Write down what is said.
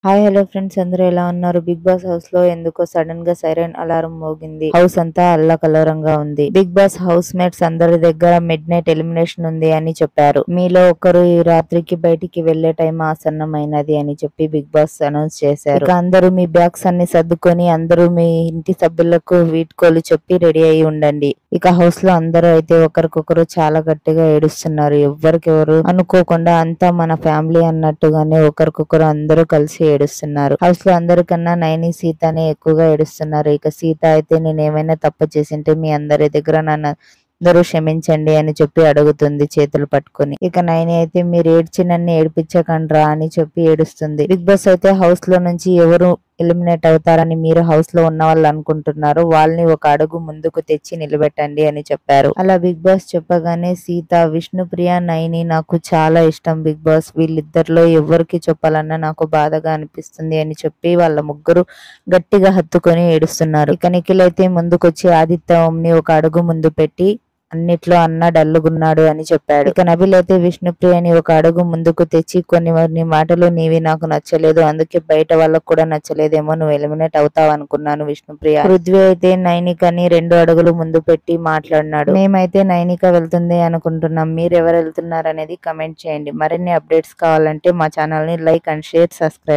Hi hello friends, అందరూ ఎలా ఉన్నారు? బిగ్ బాస్ హౌస్ లో ఎందుకో సడన్ గా సైరన్ అలారం మోగింది. హౌస్ అంతా అల్లకల్లోరంగా ఉంది. బిగ్ బాస్ హౌస్ మేట్స్ అందరి దగ్గర మిడ్ నైట్ ఎలిమినేషన్ ఉంది అని చెప్పారు. మీలో ఒకరు ఈ రాత్రికి బయటికి వెళ్లే టైం ఆసన్నమైనది అని చెప్పి బిగ్ బాస్ అనౌన్స్ చేశారు. ఇక అందరూ మీ బ్యాగ్స్ అన్ని సర్దుకొని అందరూ మీ ఇంటి సభ్యులకు వీడ్కోలు చెప్పి రెడీ అయి ఉండండి. ఇక హౌస్ లో అందరూ అయితే ఒకరికొకరు చాలా గట్టిగా ఏడుస్తున్నారు. ఎవరికెవరు అనుకోకుండా అంతా మన ఫ్యామిలీ అన్నట్టుగానే ఒకరికొకరు అందరూ కలిసి ఏడుస్తున్నారు. హౌస్ లో అందరికన్నా నైని సీతనే ఎక్కువగా ఏడుస్తున్నారు. ఇక సీత అయితే నేనేమైనా తప్పు చేసింటే మీ అందరి దగ్గర నన్ను అందరూ క్షమించండి అని చెప్పి అడుగుతుంది చేతులు పట్టుకొని. ఇక నైని అయితే మీరు ఏడ్చి నన్ను ఏడిపించకండ్రా అని చెప్పి ఏడుస్తుంది. బిగ్ బాస్ అయితే హౌస్ లో నుంచి ఎవరు ఎలిమినేట్ అవుతారని మీరు హౌస్ లో ఉన్న వాళ్ళు అనుకుంటున్నారు, వాళ్ళని ఒక అడుగు ముందుకు తెచ్చి నిలబెట్టండి అని చెప్పారు. అలా బిగ్ బాస్ చెప్పగానే సీత, విష్ణుప్రియ, నైని నాకు చాలా ఇష్టం బిగ్ బాస్, వీళ్ళిద్దరిలో ఎవరికి చెప్పాలన్నా నాకు బాధగా అనిపిస్తుంది అని చెప్పి వాళ్ళ ముగ్గురు గట్టిగా హత్తుకొని ఏడుస్తున్నారు. ఇక నిఖిల్ అయితే ముందుకొచ్చి ఆదిత్య ఓంని ఒక అడుగు ముందు పెట్టి అన్నిట్లో అన్న డల్లుగున్నాడు అని చెప్పాడు. ఇక నబిల్ అయితే విష్ణుప్రియని ఒక అడుగు ముందుకు తెచ్చి కొన్ని మాటలు నీవి నాకు నచ్చలేదు, అందుకే బయట వాళ్ళకు కూడా నచ్చలేదేమో, నువ్వు ఎలిమినేట్ అవుతావు అనుకున్నాను విష్ణుప్రియ. పృథ్వీ అయితే నైనికని 2 అడుగులు ముందు పెట్టి మాట్లాడినాడు. మేమైతే నైనిక వెళ్తుంది అనుకుంటున్నాం, మీరు ఎవరు వెళ్తున్నారు అనేది కమెంట్ చేయండి. మరిన్ని అప్డేట్స్ కావాలంటే మా ఛానల్ ని లైక్ అండ్ షేర్, సబ్స్క్రైబ్